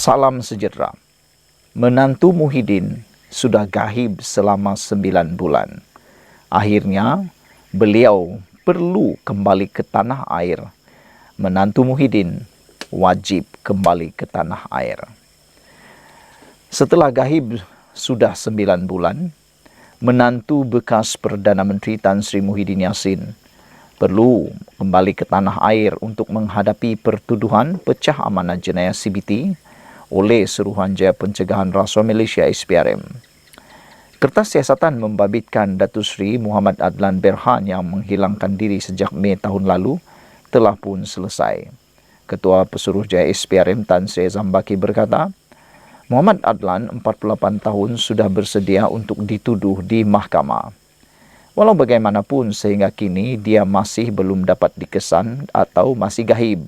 Salam sejahtera. Menantu Muhyiddin sudah gaib selama 9 bulan. Akhirnya, beliau perlu kembali ke tanah air. Menantu Muhyiddin wajib kembali ke tanah air. Setelah gaib sudah 9 bulan, menantu bekas Perdana Menteri Tan Sri Muhyiddin Yassin perlu kembali ke tanah air untuk menghadapi pertuduhan pecah amanah jenayah CBT oleh Suruhanjaya Pencegahan Rasuah Malaysia SPRM. Kertas siasatan membabitkan Datuk Seri Muhammad Adlan Berhan yang menghilangkan diri sejak Mei tahun lalu telah pun selesai. Ketua Pesuruhjaya SPRM Tan Sri Zambaki berkata, Muhammad Adlan 48 tahun sudah bersedia untuk dituduh di mahkamah. Walau bagaimanapun sehingga kini dia masih belum dapat dikesan atau masih gaib.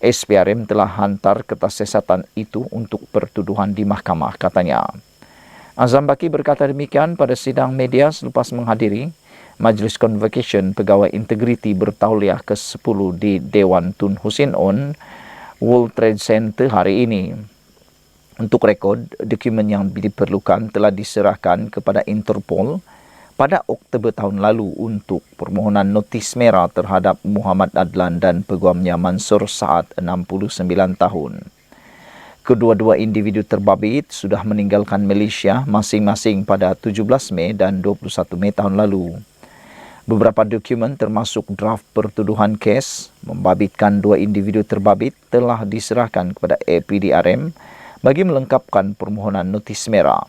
SPRM telah hantar kertas siasatan itu untuk pertuduhan di mahkamah, katanya. Zambaki berkata demikian pada sidang media selepas menghadiri Majlis Convocation Pegawai Integriti Bertauliah ke-10 di Dewan Tun Hussein On, World Trade Center hari ini. Untuk rekod, dokumen yang diperlukan telah diserahkan kepada Interpol pada Oktober tahun lalu untuk permohonan notis merah terhadap Muhammad Adlan dan peguamnya Mansur Saad 69 tahun. Kedua-dua individu terbabit sudah meninggalkan Malaysia masing-masing pada 17 Mei dan 21 Mei tahun lalu. Beberapa dokumen termasuk draft pertuduhan kes membabitkan dua individu terbabit telah diserahkan kepada APDRM bagi melengkapkan permohonan notis merah.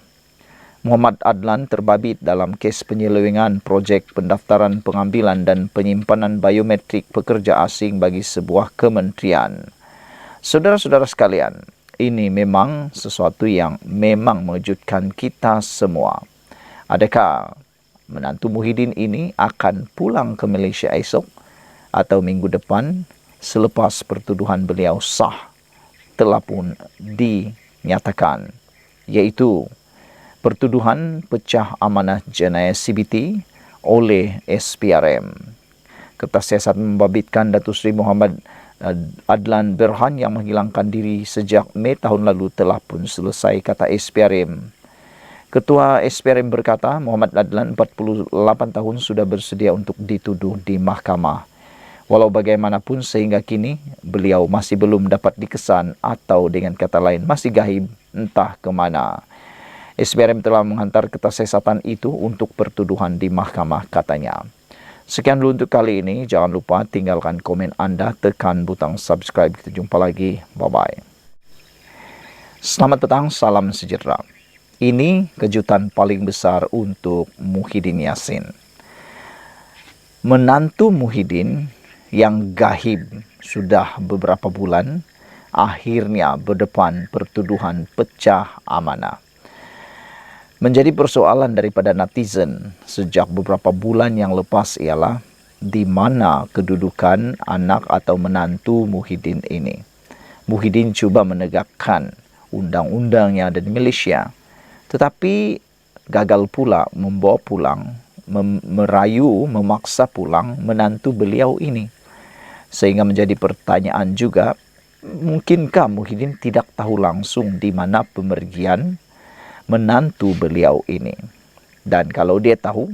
Muhammad Adlan terbabit dalam kes penyelewengan projek pendaftaran pengambilan dan penyimpanan biometrik pekerja asing bagi sebuah kementerian. Saudara-saudara sekalian, ini memang sesuatu yang memang mengejutkan kita semua. Adakah menantu Muhyiddin ini akan pulang ke Malaysia esok atau minggu depan selepas pertuduhan beliau sah telah pun dinyatakan, iaitu pertuduhan pecah amanah jenayah CBT oleh SPRM. Kertas siasatan membabitkan Datuk Seri Muhammad Adlan Berhan yang menghilangkan diri sejak Mei tahun lalu telah pun selesai, kata SPRM. Ketua SPRM berkata Muhammad Adlan 48 tahun sudah bersedia untuk dituduh di mahkamah. Walau bagaimanapun sehingga kini beliau masih belum dapat dikesan atau dengan kata lain masih gaib entah ke mana. SPRM telah menghantar kertas siasatan itu untuk pertuduhan di mahkamah, katanya. Sekian dulu untuk kali ini. Jangan lupa tinggalkan komen anda, tekan butang subscribe. Kita jumpa lagi. Bye-bye. Selamat petang, salam sejahtera. Ini kejutan paling besar untuk Muhyiddin Yassin. Menantu Muhyiddin yang gaib sudah beberapa bulan akhirnya berdepan pertuduhan pecah amanah. Menjadi persoalan daripada netizen sejak beberapa bulan yang lepas ialah di mana kedudukan anak atau menantu Muhyiddin ini. Muhyiddin cuba menegakkan undang-undang yang ada di Malaysia, tetapi gagal pula membawa pulang, merayu, memaksa pulang menantu beliau ini. Sehingga menjadi pertanyaan juga, mungkinkah Muhyiddin tidak tahu langsung di mana pemergian menantu beliau ini? Dan kalau dia tahu,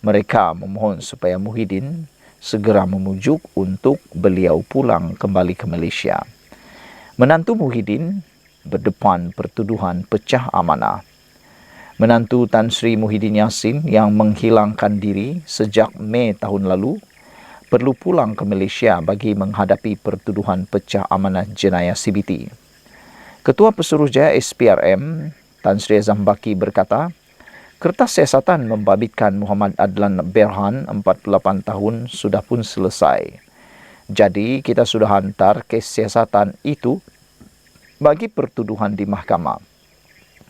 mereka memohon supaya Muhyiddin segera memujuk untuk beliau pulang kembali ke Malaysia. Menantu Muhyiddin berdepan pertuduhan pecah amanah. Menantu Tan Sri Muhyiddin Yassin yang menghilangkan diri sejak Mei tahun lalu perlu pulang ke Malaysia bagi menghadapi pertuduhan pecah amanah jenayah CBT. Ketua Pesuruhjaya SPRM Tan Sri Zambaki berkata, kertas siasatan membabitkan Muhammad Adlan Berhan 48 tahun sudah pun selesai. Jadi kita sudah hantar kes siasatan itu bagi pertuduhan di mahkamah,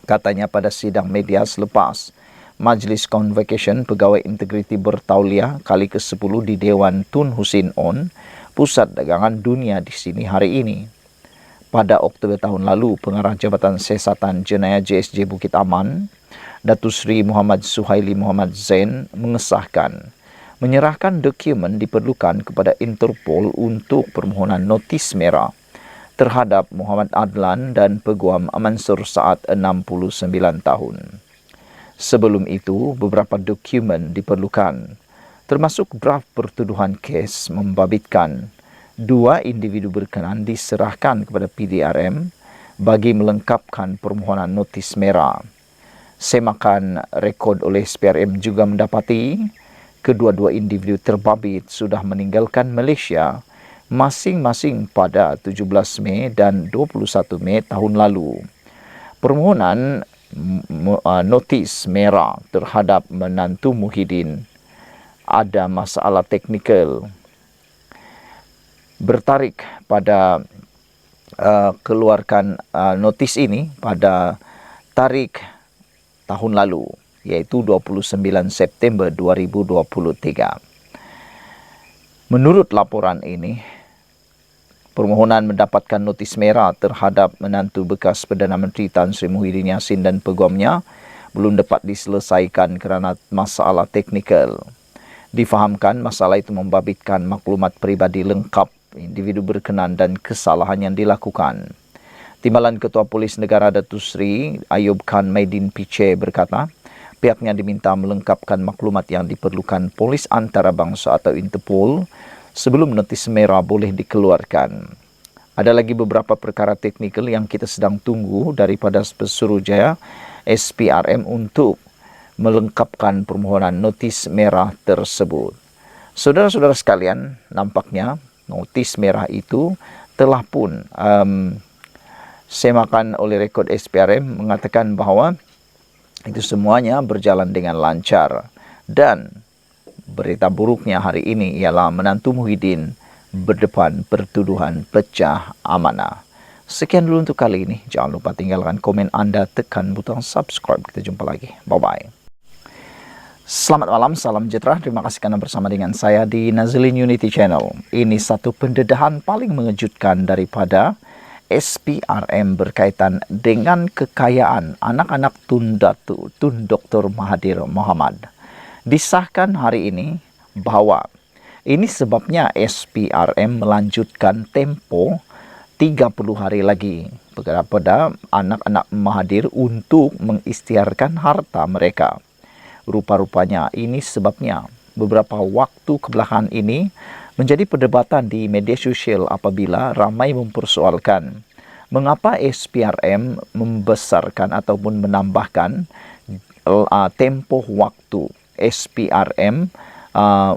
katanya pada sidang media selepas Majlis Convocation Pegawai Integriti Bertauliah kali ke-10 di Dewan Tun Hussein On, Pusat Dagangan Dunia di sini hari ini. Pada Oktober tahun lalu, Pengarah Jabatan Siasatan Jenayah JSJ Bukit Aman, Datuk Seri Muhammad Suhaili Muhammad Zain menyerahkan dokumen diperlukan kepada Interpol untuk permohonan notis merah terhadap Muhammad Adlan dan Peguam Mansur Saad 69 tahun. Sebelum itu, beberapa dokumen diperlukan, termasuk draft pertuduhan kes membabitkan 2 individu berkenan diserahkan kepada PDRM bagi melengkapkan permohonan notis merah. Semakan rekod oleh SPRM juga mendapati kedua-dua individu terbabit sudah meninggalkan Malaysia masing-masing pada 17 Mei dan 21 Mei tahun lalu. Permohonan notis merah terhadap menantu Muhyiddin ada masalah teknikal bertarik pada keluarkan notis ini pada tarik tahun lalu, yaitu 29 September 2023. Menurut laporan ini, permohonan mendapatkan notis merah terhadap menantu bekas Perdana Menteri Tan Sri Muhyiddin Yassin dan peguamnya belum dapat diselesaikan kerana masalah teknikal. Difahamkan masalah itu membabitkan maklumat peribadi lengkap individu berkenan dan kesalahan yang dilakukan. Timbalan Ketua Polis Negara Datuk Seri Ayub Khan Maidin Piche berkata, pihaknya diminta melengkapkan maklumat yang diperlukan Polis Antarabangsa atau Interpol sebelum notis merah boleh dikeluarkan. Ada lagi beberapa perkara teknikal yang kita sedang tunggu daripada Pesuruhjaya SPRM untuk melengkapkan permohonan notis merah tersebut. Saudara-saudara sekalian, nampaknya notis merah itu telah pun semakan oleh rekod SPRM mengatakan bahawa itu semuanya berjalan dengan lancar. Dan berita buruknya hari ini ialah menantu Muhyiddin berdepan pertuduhan pecah amanah. Sekian dulu untuk kali ini. Jangan lupa tinggalkan komen anda, tekan butang subscribe. Kita jumpa lagi. Bye-bye. Selamat malam, salam sejahtera. Terima kasih kerana bersama dengan saya di Nazlin Unity Channel. Ini satu pendedahan paling mengejutkan daripada SPRM berkaitan dengan kekayaan anak-anak Tun Dr. Mahathir Mohamad. Disahkan hari ini bahawa ini sebabnya SPRM melanjutkan tempo 30 hari lagi kepada anak-anak Mahathir untuk mengisytiharkan harta mereka. Rupa-rupanya ini sebabnya beberapa waktu kebelakangan ini menjadi perdebatan di media sosial apabila ramai mempersoalkan mengapa SPRM membesarkan ataupun menambahkan tempoh waktu SPRM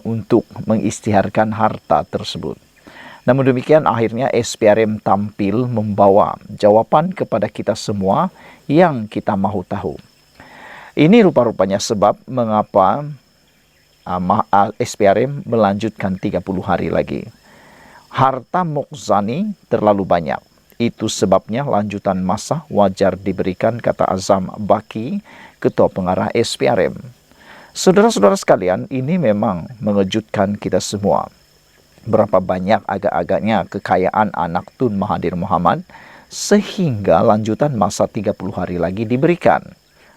untuk mengisytiharkan harta tersebut. Namun demikian, akhirnya SPRM tampil membawa jawapan kepada kita semua yang kita mahu tahu. Ini rupa-rupanya sebab mengapa SPRM melanjutkan 30 hari lagi. Harta Mokzani terlalu banyak. Itu sebabnya lanjutan masa wajar diberikan, kata Azam Baki, Ketua Pengarah SPRM. Saudara-saudara sekalian, ini memang mengejutkan kita semua. Berapa banyak agak-agaknya kekayaan anak Tun Mahathir Mohamad sehingga lanjutan masa 30 hari lagi diberikan.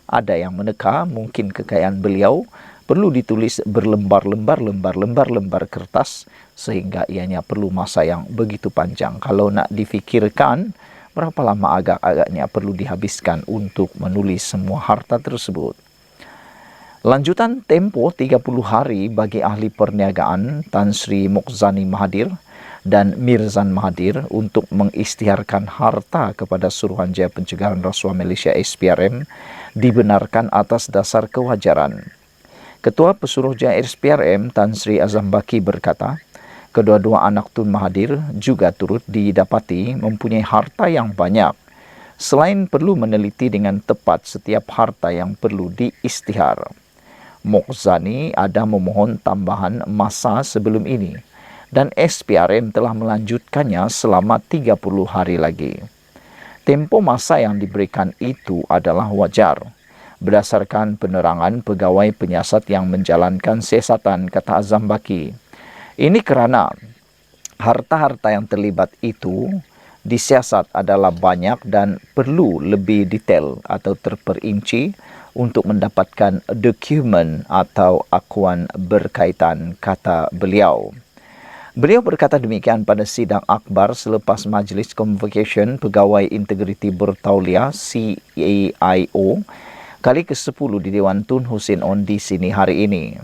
Ada yang meneka mungkin kekayaan beliau perlu ditulis berlembar-lembar kertas sehingga ianya perlu masa yang begitu panjang. Kalau nak difikirkan, berapa lama agak-agaknya perlu dihabiskan untuk menulis semua harta tersebut. Lanjutan tempo 30 hari bagi ahli perniagaan Tan Sri Mokzani Mahathir dan Mirzan Mahathir untuk mengisytiharkan harta kepada Suruhanjaya Pencegahan Rasuah Malaysia SPRM dibenarkan atas dasar kewajaran. Ketua Pesuruhjaya SPRM Tan Sri Azam Baki berkata, kedua-dua anak Tun Mahathir juga turut didapati mempunyai harta yang banyak. Selain perlu meneliti dengan tepat setiap harta yang perlu diisytihar, Mokzani ada memohon tambahan masa sebelum ini dan SPRM telah melanjutkannya selama 30 hari lagi. Tempo masa yang diberikan itu adalah wajar berdasarkan penerangan pegawai penyiasat yang menjalankan siasatan, kata Azam Baki. Ini kerana harta-harta yang terlibat itu disiasat adalah banyak dan perlu lebih detail atau terperinci untuk mendapatkan dokumen atau akuan berkaitan, kata beliau. Beliau berkata demikian pada sidang akbar selepas Majlis Convocation Pegawai Integriti Bertauliah CAIO kali ke-10 di Dewan Tun Hussein On di sini hari ini.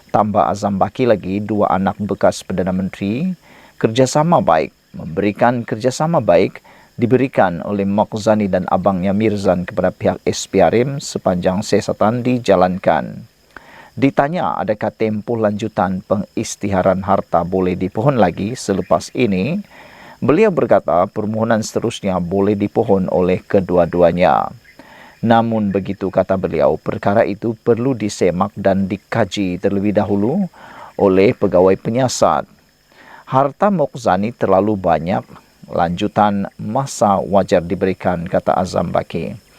Tambah Azam Baki lagi, dua anak bekas Perdana Menteri, kerjasama baik, memberikan kerjasama baik diberikan oleh Mokhzani dan abangnya Mirzan kepada pihak SPRM sepanjang siasatan dijalankan. Ditanya adakah tempoh lanjutan pengisytiharan harta boleh dipohon lagi selepas ini, beliau berkata permohonan seterusnya boleh dipohon oleh kedua-duanya. Namun begitu kata beliau, perkara itu perlu disemak dan dikaji terlebih dahulu oleh pegawai penyiasat. Harta Mokhzani terlalu banyak, lanjutan masa wajar diberikan, kata Azam Baki.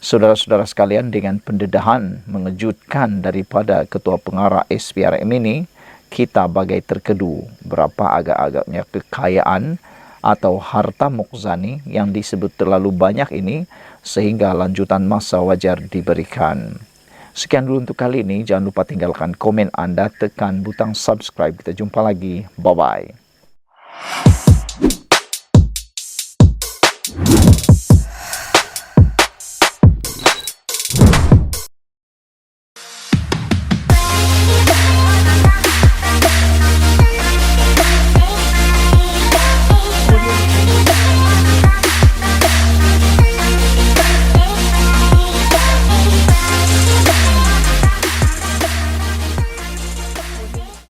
Saudara-saudara sekalian, dengan pendedahan mengejutkan daripada Ketua Pengarah SPRM ini, kita bagai terkedu berapa agak-agaknya kekayaan atau harta Mokhzani yang disebut terlalu banyak ini sehingga lanjutan masa wajar diberikan. Sekian dulu untuk kali ini. Jangan lupa tinggalkan komen Anda, tekan butang subscribe. Kita jumpa lagi. Bye-bye.